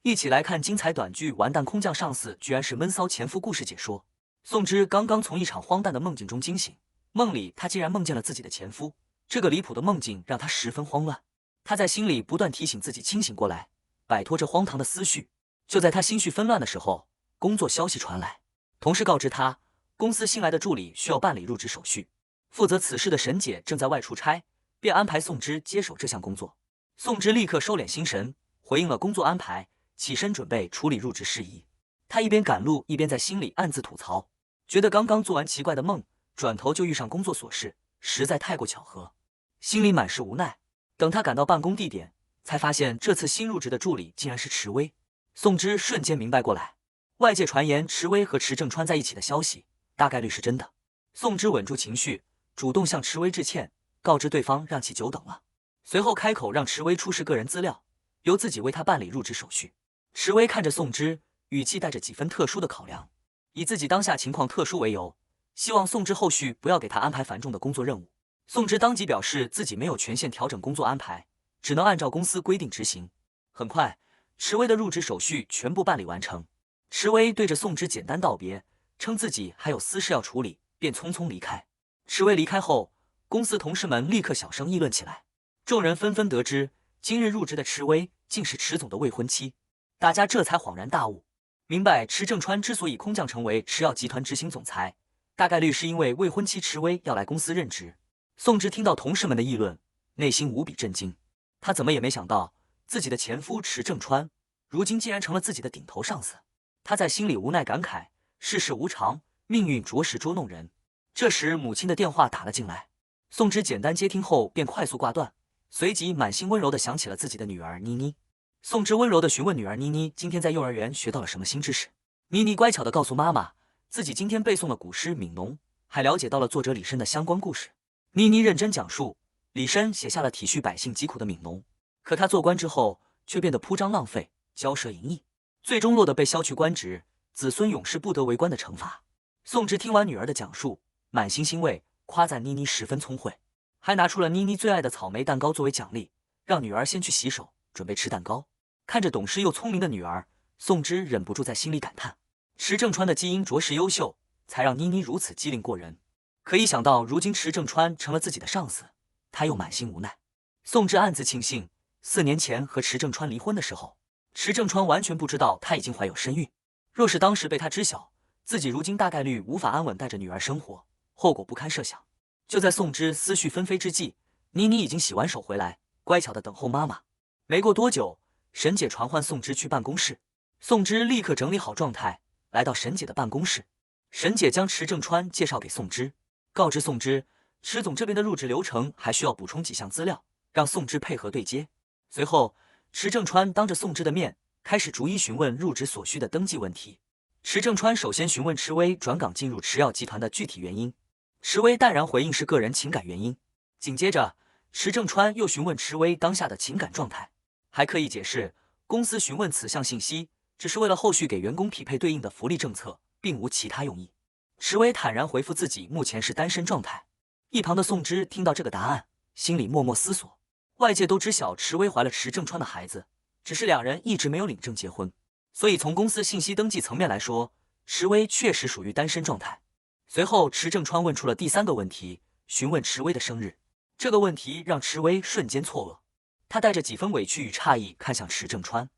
一起来看精彩短剧《完蛋空降上司居然是闷骚前夫》故事解说。宋芝刚刚从一场荒诞的梦境中惊醒，梦里她竟然梦见了自己的前夫。这个离谱的梦境让她十分慌乱，她在心里不断提醒自己清醒过来，摆脱这荒唐的思绪。就在她心绪纷乱的时候，工作消息传来，同事告知她，公司新来的助理需要办理入职手续，负责此事的沈姐正在外出差，便安排宋芝接手这项工作。宋芝立刻收敛心神，回应了工作安排，起身准备处理入职事宜。她一边赶路，一边在心里暗自吐槽，觉得刚刚做完奇怪的梦，转头就遇上工作琐事，实在太过巧合，心里满是无奈。等她赶到办公地点，才发现这次新入职的助理竟然是池薇。宋芝瞬间明白过来，外界传言池薇和池正川在一起的消息，大概率是真的。宋芝稳住情绪，主动向池薇致歉，告知对方让其久等了。随后开口让池薇出示个人资料，由自己为她办理入职手续。池薇看着宋芝，语气带着几分特殊的考量，以自己当下情况特殊为由，希望宋芝后续不要给她安排繁重的工作任务。宋芝当即表示自己没有权限调整工作安排，只能按照公司规定执行。很快，池薇的入职手续全部办理完成。池薇对着宋芝简单道别，称自己还有私事要处理，便匆匆离开。池薇离开后，公司同事们立刻小声议论起来，众人纷纷得知今日入职的池薇竟是池总的未婚妻，大家这才恍然大悟，明白池正川之所以空降成为池药集团执行总裁，大概率是因为未婚妻池薇要来公司任职。宋芝听到同事们的议论，内心无比震惊，他怎么也没想到自己的前夫池正川如今竟然成了自己的顶头上司。他在心里无奈感慨，世事无常，命运着实捉弄人。这时母亲的电话打了进来，宋芝简单接听后便快速挂断，随即满心温柔地想起了自己的女儿妮妮。宋芝温柔地询问女儿妮妮今天在幼儿园学到了什么新知识。妮妮乖巧地告诉妈妈，自己今天背诵了古诗《悯农》，还了解到了作者李绅的相关故事。妮妮认真讲述，李绅写下了体恤百姓疾苦的《悯农》，可他做官之后却变得铺张浪费，骄奢淫逸，最终落得被削去官职，子孙永世不得为官的惩罚。宋芝听完女儿的讲述，满心欣慰，夸赞妮妮十分聪慧，还拿出了妮妮最爱的草莓蛋糕作为奖励，让女儿先去洗手，准备吃蛋糕。看着懂事又聪明的女儿，宋芝忍不住在心里感叹，池正川的基因着实优秀，才让妮妮如此机灵过人。可一想到如今池正川成了自己的上司，他又满心无奈。宋芝暗自庆幸，4年前和池正川离婚的时候，池正川完全不知道他已经怀有身孕，若是当时被他知晓，自己如今大概率无法安稳带着女儿生活，后果不堪设想。就在宋芝思绪纷飞之际，妮妮已经洗完手回来，乖巧的等候妈妈。没过多久，沈姐传唤宋芝去办公室，宋芝立刻整理好状态，来到沈姐的办公室。沈姐将池正川介绍给宋芝，告知宋芝，池总这边的入职流程还需要补充几项资料，让宋芝配合对接。随后，池正川当着宋芝的面，开始逐一询问入职所需的登记问题。池正川首先询问池薇转岗进入池药集团的具体原因，池薇淡然回应是个人情感原因。紧接着，池正川又询问池薇当下的情感状态，还刻意解释公司询问此项信息只是为了后续给员工匹配对应的福利政策，并无其他用意。池薇坦然回复自己目前是单身状态。一旁的宋芝听到这个答案，心里默默思索，外界都知晓池薇怀了池正川的孩子，只是两人一直没有领证结婚，所以从公司信息登记层面来说，池薇确实属于单身状态。随后池正川问出了第3个问题，询问池薇的生日。这个问题让池薇瞬间错愕，他带着几分委屈与诧异看向池正川，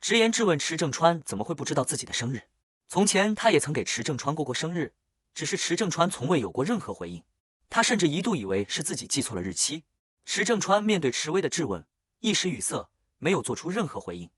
直言质问池正川怎么会不知道自己的生日。从前他也曾给池正川过生日，只是池正川从未有过任何回应，他甚至一度以为是自己记错了日期。池正川面对池薇的质问，一时语塞，没有做出任何回应。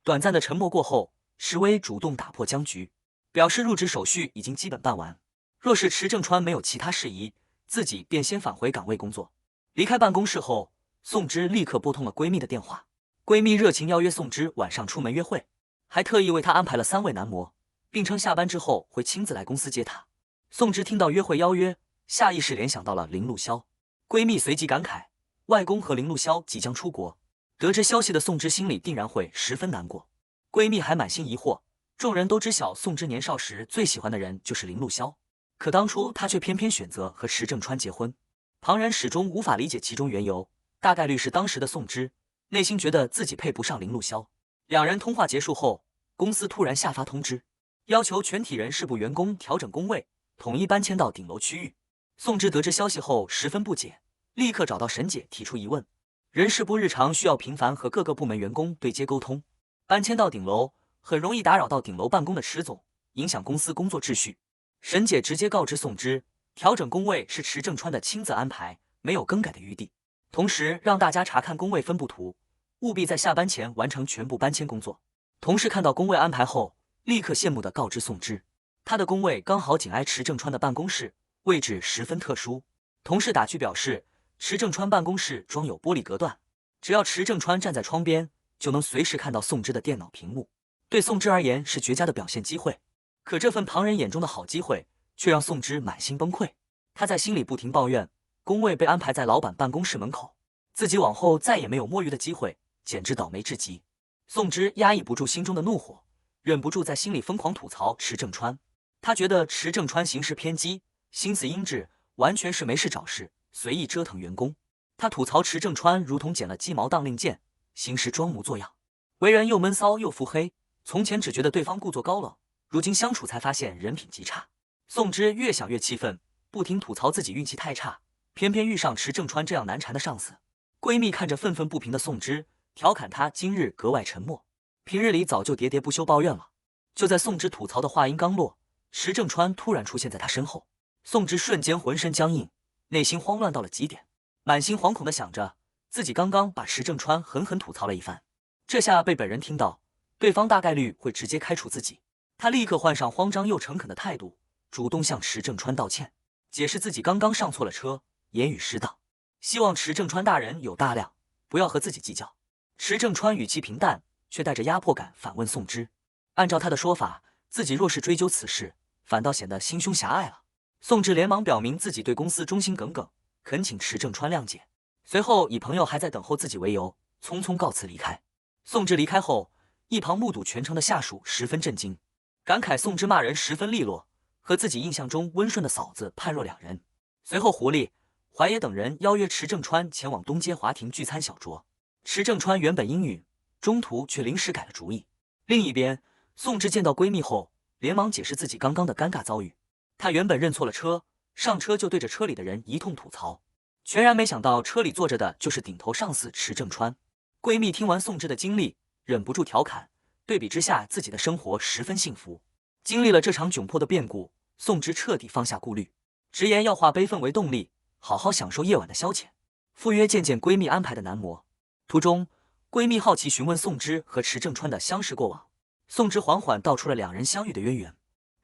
短暂的沉默过后，池薇主动打破僵局，表示入职手续已经基本办完，若是池正川没有其他事宜，自己便先返回岗位工作。离开办公室后，宋芝立刻拨通了闺蜜的电话，闺蜜热情邀约宋芝晚上出门约会，还特意为她安排了3位男模，并称下班之后会亲自来公司接她。宋芝听到约会邀约，下意识联想到了林陆潇，闺蜜随即感慨，外公和林陆潇即将出国。得知消息的宋芝心里定然会十分难过，闺蜜还满心疑惑，众人都知晓宋芝年少时最喜欢的人就是林陆潇，可当初她却偏偏选择和池正川结婚，旁人始终无法理解其中缘由，大概率是当时的宋芝内心觉得自己配不上林陆潇，两人通话结束后，公司突然下发通知，要求全体人事部员工调整工位，统一搬迁到顶楼区域。宋芝得知消息后十分不解，立刻找到沈姐提出疑问。人事部日常需要频繁和各个部门员工对接沟通，搬迁到顶楼很容易打扰到顶楼办公的池总，影响公司工作秩序。沈姐直接告知宋芝，调整工位是池正川的亲自安排，没有更改的余地。同时让大家查看工位分布图，务必在下班前完成全部搬迁工作。同事看到工位安排后，立刻羡慕地告知宋芝，他的工位刚好紧挨池正川的办公室，位置十分特殊。同事打趣表示，池正川办公室装有玻璃隔断，只要池正川站在窗边，就能随时看到宋芝的电脑屏幕，对宋芝而言是绝佳的表现机会。可这份旁人眼中的好机会，却让宋芝满心崩溃。他在心里不停抱怨，工位被安排在老板办公室门口，自己往后再也没有摸鱼的机会，简直倒霉至极。宋芝压抑不住心中的怒火，忍不住在心里疯狂吐槽池正川。他觉得池正川行事偏激，心思阴鸷，完全是没事找事，随意折腾员工。他吐槽池正川如同捡了鸡毛当令箭，行事装模作样，为人又闷骚又腹黑。从前只觉得对方故作高冷，如今相处才发现人品极差。宋芝越想越气愤，不停吐槽自己运气太差，偏偏遇上池正川这样难缠的上司。闺蜜看着愤愤不平的宋芝，调侃她今日格外沉默，平日里早就喋喋不休抱怨了。就在宋芝吐槽的话音刚落，池正川突然出现在她身后，宋芝瞬间浑身僵硬，内心慌乱到了极点，满心惶恐地想着自己刚刚把池正川狠狠吐槽了一番，这下被本人听到，对方大概率会直接开除自己。她立刻换上慌张又诚恳的态度，主动向池正川道歉，解释自己刚刚上错了车，言语失当，希望池正川大人有大量，不要和自己计较。池正川语气平淡，却带着压迫感反问宋芝，按照他的说法，自己若是追究此事，反倒显得心胸狭隘了。宋芝连忙表明自己对公司忠心耿耿，恳请池正川谅解，随后以朋友还在等候自己为由，匆匆告辞离开。宋芝离开后，一旁目睹全程的下属十分震惊，感慨宋芝骂人十分利落，和自己印象中温顺的嫂子判若两人。随后狐狸、怀野等人邀约池正川前往东街华庭聚餐小酌，池正川原本应允，中途却临时改了主意。另一边，宋芝见到闺蜜后，连忙解释自己刚刚的尴尬遭遇。她原本认错了车，上车就对着车里的人一通吐槽，全然没想到车里坐着的就是顶头上司池正川。闺蜜听完宋芝的经历，忍不住调侃，对比之下自己的生活十分幸福。经历了这场窘迫的变故，宋芝彻底放下顾虑，直言要化悲愤为动力，好好享受夜晚的消遣，赴约见见闺蜜安排的男模。途中，闺蜜好奇询问宋芝和池正川的相识过往，宋芝缓缓道出了两人相遇的渊源。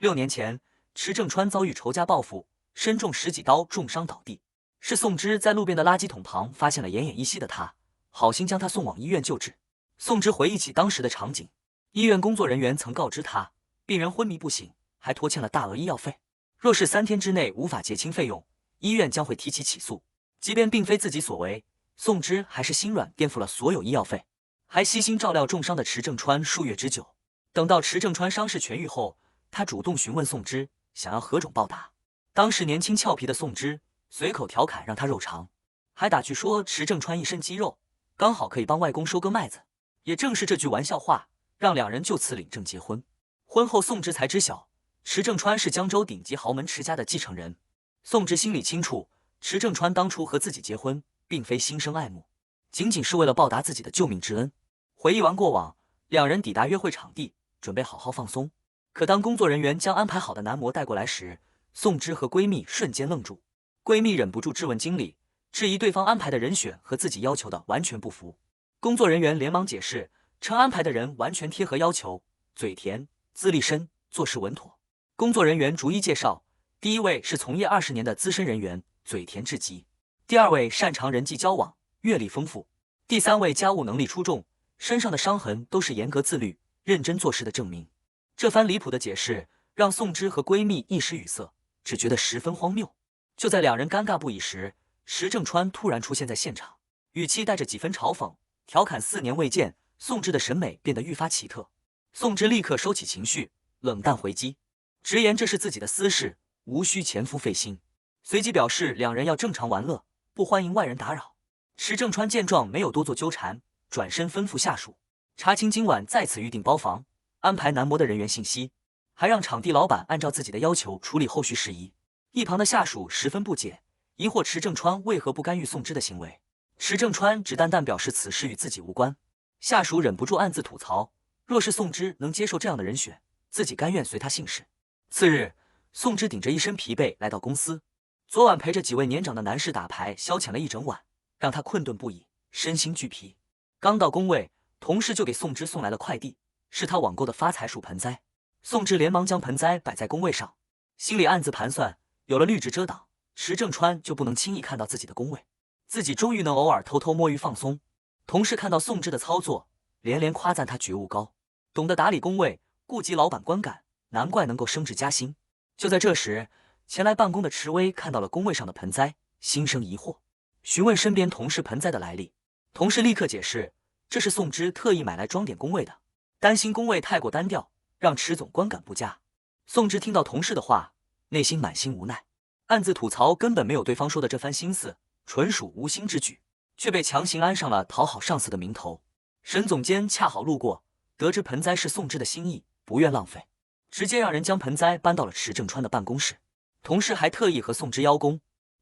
6年前，池正川遭遇仇家报复，身中10几刀，重伤倒地，是宋芝在路边的垃圾桶旁发现了奄奄一息的他，好心将他送往医院救治。宋芝回忆起当时的场景，医院工作人员曾告知他，病人昏迷不醒，还拖欠了大额医药费，若是3天之内无法结清费用，医院将会提起起诉。即便并非自己所为，宋芝还是心软垫付了所有医药费，还悉心照料重伤的池正川数月之久。等到池正川伤势痊愈后，他主动询问宋芝想要何种报答。当时年轻俏皮的宋芝随口调侃让他肉偿，还打趣说池正川一身肌肉，刚好可以帮外公收割麦子。也正是这句玩笑话，让两人就此领证结婚。婚后宋芝才知晓，池正川是江州顶级豪门池家的继承人。宋芝心里清楚，池正川当初和自己结婚，并非心生爱慕，仅仅是为了报答自己的救命之恩。回忆完过往，两人抵达约会场地，准备好好放松。可当工作人员将安排好的男模带过来时，宋芝和闺蜜瞬间愣住。闺蜜忍不住质问经理，质疑对方安排的人选和自己要求的完全不符。工作人员连忙解释，称安排的人完全贴合要求，嘴甜，资历深，做事稳妥。工作人员逐一介绍，第一位是从业20年的资深人员，嘴甜至极；第二位擅长人际交往，阅历丰富；第三位家务能力出众，身上的伤痕都是严格自律、认真做事的证明。这番离谱的解释让宋芝和闺蜜一时语塞，只觉得十分荒谬。就在两人尴尬不已时，池正川突然出现在现场，语气带着几分嘲讽，调侃4年未见，宋芝的审美变得愈发奇特。宋芝立刻收起情绪，冷淡回击，直言这是自己的私事，无需前夫费心。随即表示两人要正常玩乐，不欢迎外人打扰。池正川见状没有多做纠缠，转身吩咐下属查清今晚在此预订包房，安排男模的人员信息，还让场地老板按照自己的要求处理后续事宜。一旁的下属十分不解，疑惑池正川为何不干预宋之的行为。池正川只淡淡表示此事与自己无关。下属忍不住暗自吐槽，若是宋之能接受这样的人选，自己甘愿随他姓氏。次日，宋之顶着一身疲惫来到公司，昨晚陪着几位年长的男士打牌消遣了一整晚，让他困顿不已，身心俱疲。刚到工位，同事就给宋之送来了快递，是他网购的发财树盆栽。宋之连忙将盆栽摆在工位上，心里暗自盘算，有了绿植遮挡，池正川就不能轻易看到自己的工位，自己终于能偶尔偷偷摸鱼放松。同事看到宋之的操作，连连夸赞他觉悟高，懂得打理工位，顾及老板观感，难怪能够升职加薪。就在这时，前来办公的池威看到了工位上的盆栽，心生疑惑，询问身边同事盆栽的来历。同事立刻解释，这是宋之特意买来装点工位的，担心工位太过单调，让池总观感不佳。宋之听到同事的话，内心满心无奈，暗自吐槽根本没有对方说的这番心思，纯属无心之举，却被强行安上了讨好上司的名头。沈总监恰好路过，得知盆栽是宋之的心意，不愿浪费，直接让人将盆栽搬到了池正川的办公室。同事还特意和宋之邀功，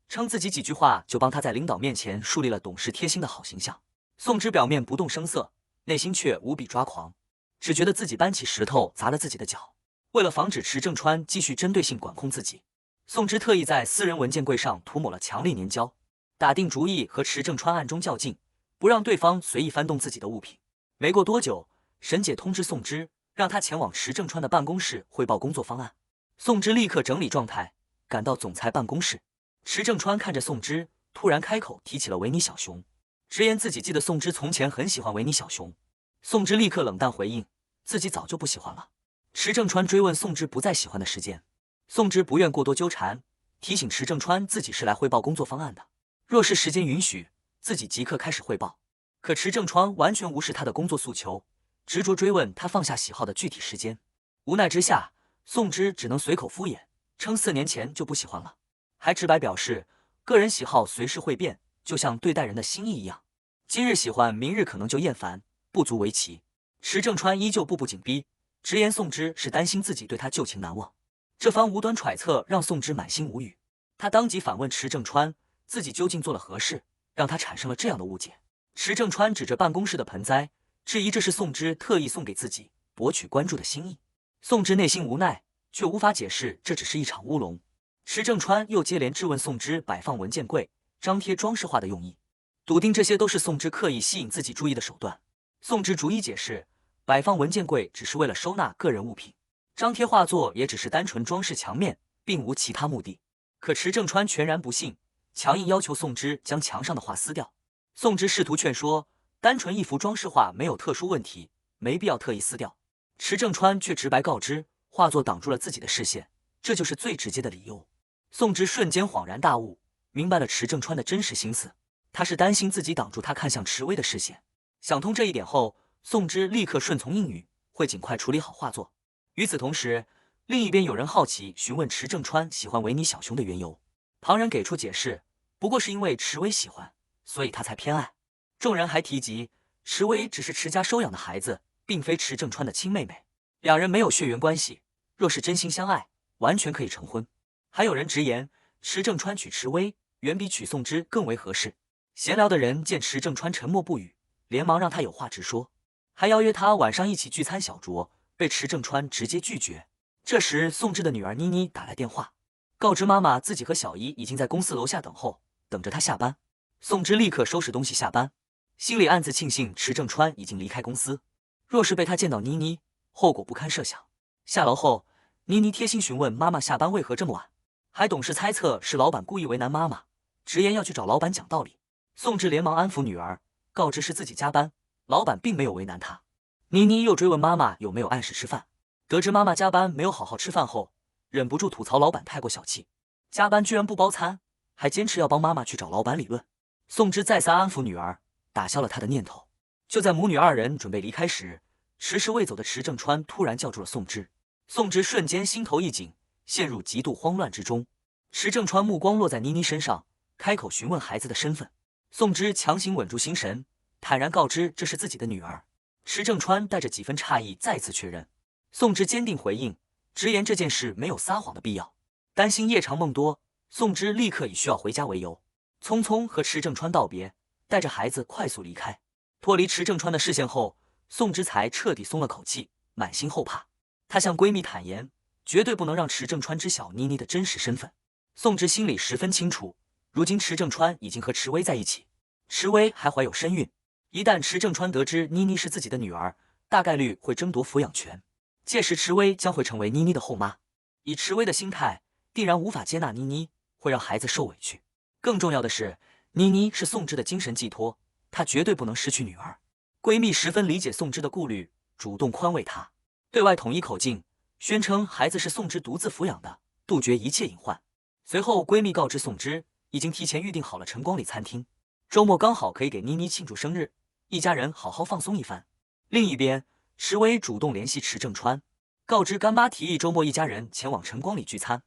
称自己几句话就帮他在领导面前树立了懂事贴心的好形象。宋之表面不动声色，内心却无比抓狂，只觉得自己搬起石头砸了自己的脚。为了防止池正川继续针对性管控自己，宋之特意在私人文件柜上涂抹了强力粘胶，打定主意和池正川暗中较劲，不让对方随意翻动自己的物品。没过多久，沈姐通知宋之，让他前往池正川的办公室汇报工作方案。宋之立刻整理状态，赶到总裁办公室。池正川看着宋之，突然开口提起了维尼小熊，直言自己记得宋之从前很喜欢维尼小熊。宋之立刻冷淡回应，自己早就不喜欢了。池正川追问宋之不再喜欢的时间，宋之不愿过多纠缠，提醒池正川自己是来汇报工作方案的，若是时间允许，自己即刻开始汇报。可池正川完全无视他的工作诉求，执着追问他放下喜好的具体时间。无奈之下，宋之只能随口敷衍，称4年前就不喜欢了，还直白表示个人喜好随时会变，就像对待人的心意一样，今日喜欢，明日可能就厌烦，不足为奇。池正川依旧步步紧逼，直言宋之是担心自己对他旧情难忘。这番无端揣测让宋之满心无语，他当即反问池正川，自己究竟做了何事，让他产生了这样的误解。池正川指着办公室的盆栽，质疑这是宋之特意送给自己博取关注的心意。宋之内心无奈，却无法解释这只是一场乌龙。池正川又接连质问宋之摆放文件柜、张贴装饰画的用意，笃定这些都是宋之刻意吸引自己注意的手段。宋之逐一解释，摆放文件柜只是为了收纳个人物品，张贴画作也只是单纯装饰墙面，并无其他目的。可池正川全然不信，强硬要求宋之将墙上的画撕掉。宋之试图劝说，单纯一幅装饰画没有特殊问题，没必要特意撕掉。池正川却直白告知，画作挡住了自己的视线，这就是最直接的理由。宋之瞬间恍然大悟，明白了池正川的真实心思，他是担心自己挡住他看向池威的视线。想通这一点后，宋之立刻顺从应允，会尽快处理好画作。与此同时，另一边有人好奇询问池正川喜欢维尼小熊的缘由，旁人给出解释，不过是因为池威喜欢，所以他才偏爱。众人还提及，池威只是池家收养的孩子，并非池正川的亲妹妹，两人没有血缘关系，若是真心相爱，完全可以成婚。还有人直言，池正川娶池威远比娶宋之更为合适。闲聊的人见池正川沉默不语，连忙让他有话直说，还邀约他晚上一起聚餐小酌，被池正川直接拒绝。这时，宋之的女儿妮妮打来电话，告知妈妈自己和小姨已经在公司楼下等候，等着她下班。宋之立刻收拾东西下班，心里暗自庆幸池正川已经离开公司，若是被他见到妮妮，后果不堪设想。下楼后，妮妮贴心询问妈妈下班为何这么晚，还懂事猜测是老板故意为难妈妈，直言要去找老板讲道理。宋之连忙安抚女儿，告知是自己加班，老板并没有为难她。妮妮又追问妈妈有没有按时吃饭，得知妈妈加班没有好好吃饭后，忍不住吐槽老板太过小气，加班居然不包餐，还坚持要帮妈妈去找老板理论。宋之再三安抚女儿，打消了她的念头。就在母女二人准备离开时，迟迟未走的池正川突然叫住了宋之。宋之瞬间心头一紧，陷入极度慌乱之中。池正川目光落在妮妮身上，开口询问孩子的身份。宋之强行稳住心神，坦然告知这是自己的女儿。池正川带着几分诧异再次确认。宋芝坚定回应，直言这件事没有撒谎的必要。担心夜长梦多，宋芝立刻以需要回家为由，匆匆和池正川道别，带着孩子快速离开。脱离池正川的视线后，宋芝才彻底松了口气，满心后怕。她向闺蜜坦言，绝对不能让池正川知晓妮妮的真实身份。宋芝心里十分清楚，如今池正川已经和池薇在一起，池薇还怀有身孕，一旦池正川得知妮妮是自己的女儿，大概率会争夺抚养权，届时池薇将会成为妮妮的后妈。以池薇的心态，定然无法接纳妮妮，会让孩子受委屈。更重要的是，妮妮是宋芝的精神寄托，她绝对不能失去女儿。闺蜜十分理解宋芝的顾虑，主动宽慰她，对外统一口径，宣称孩子是宋芝独自抚养的，杜绝一切隐患。随后，闺蜜告知宋芝，已经提前预定好了晨光里餐厅，周末刚好可以给妮妮庆祝生日，一家人好好放松一番。另一边，池薇主动联系池正川，告知干妈提议周末一家人前往晨光里聚餐，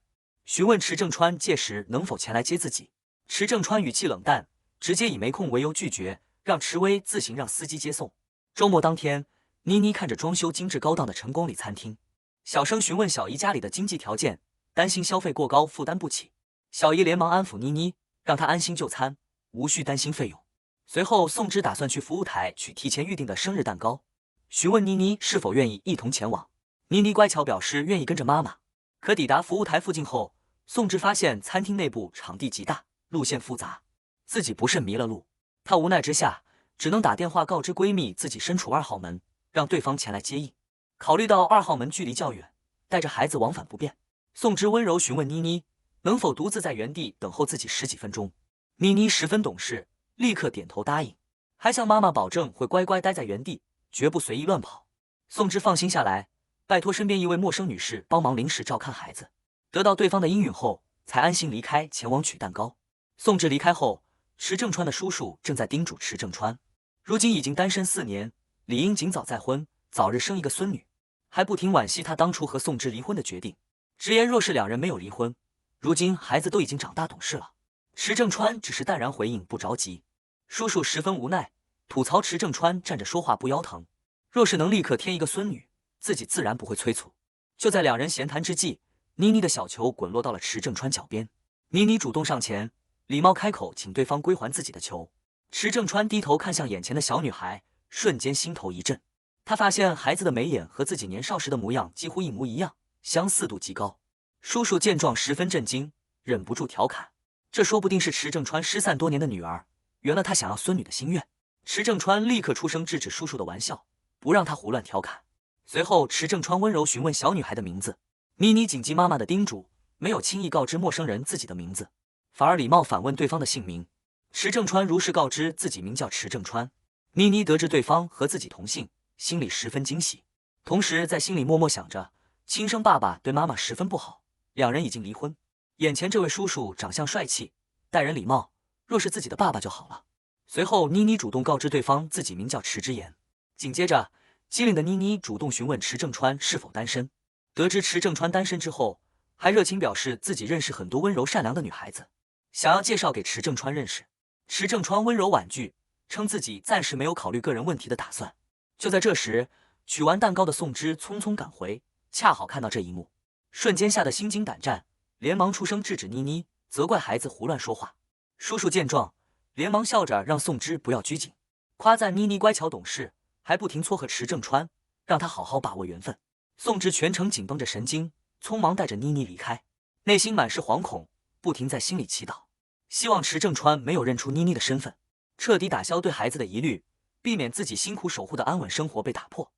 询问池正川届时能否前来接自己。池正川语气冷淡，直接以没空为由拒绝，让池薇自行让司机接送。周末当天，妮妮看着装修精致高档的晨光里餐厅，小声询问小姨家里的经济条件，担心消费过高负担不起。小姨连忙安抚妮妮，让她安心就餐，无需担心费用。随后，宋芝打算去服务台取提前预定的生日蛋糕，询问妮妮是否愿意一同前往。妮妮乖巧表示愿意跟着妈妈。可抵达服务台附近后，宋芝发现餐厅内部场地极大，路线复杂，自己不慎迷了路。她无奈之下，只能打电话告知闺蜜自己身处2号门，让对方前来接应。考虑到2号门距离较远，带着孩子往返不便，宋芝温柔询问妮妮能否独自在原地等候自己10几分钟。妮妮十分懂事，立刻点头答应，还向妈妈保证会乖乖待在原地，绝不随意乱跑。宋芝放心下来，拜托身边一位陌生女士帮忙临时照看孩子，得到对方的应允后，才安心离开前往取蛋糕。宋芝离开后，池正川的叔叔正在叮嘱池正川，如今已经单身4年，理应尽早再婚，早日生一个孙女，还不停惋惜他当初和宋芝离婚的决定，直言若是2人没有离婚，如今孩子都已经长大懂事了。池正川只是淡然回应不着急。叔叔十分无奈，吐槽池正川站着说话不腰疼，若是能立刻添一个孙女，自己自然不会催促。就在2人闲谈之际，妮妮的小球滚落到了池正川脚边，妮妮主动上前，礼貌开口请对方归还自己的球。池正川低头看向眼前的小女孩，瞬间心头一震，他发现孩子的眉眼和自己年少时的模样几乎一模一样，相似度极高。叔叔见状十分震惊，忍不住调侃，这说不定是池正川失散多年的女儿，圆了他想要孙女的心愿。池正川立刻出声制止叔叔的玩笑，不让他胡乱调侃。随后，池正川温柔询问小女孩的名字，妮妮谨记妈妈的叮嘱，没有轻易告知陌生人自己的名字，反而礼貌反问对方的姓名。池正川如实告知自己名叫池正川。妮妮得知对方和自己同姓，心里十分惊喜，同时在心里默默想着，亲生爸爸对妈妈十分不好，2人已经离婚，眼前这位叔叔长相帅气，待人礼貌，若是自己的爸爸就好了。随后，妮妮主动告知对方自己名叫池之言。紧接着，机灵的妮妮主动询问池正川是否单身。得知池正川单身之后，还热情表示自己认识很多温柔善良的女孩子，想要介绍给池正川认识。池正川温柔婉拒，称自己暂时没有考虑个人问题的打算。就在这时，取完蛋糕的宋芝匆匆赶回，恰好看到这一幕，瞬间吓得心惊胆战，连忙出声制止妮妮，责怪孩子胡乱说话。叔叔见状，连忙笑着让宋芝不要拘谨，夸赞妮妮乖巧懂事，还不停撮合池正川，让他好好把握缘分。宋芝全程紧绷着神经，匆忙带着妮妮离开，内心满是惶恐，不停在心里祈祷，希望池正川没有认出妮妮的身份，彻底打消对孩子的疑虑，避免自己辛苦守护的安稳生活被打破。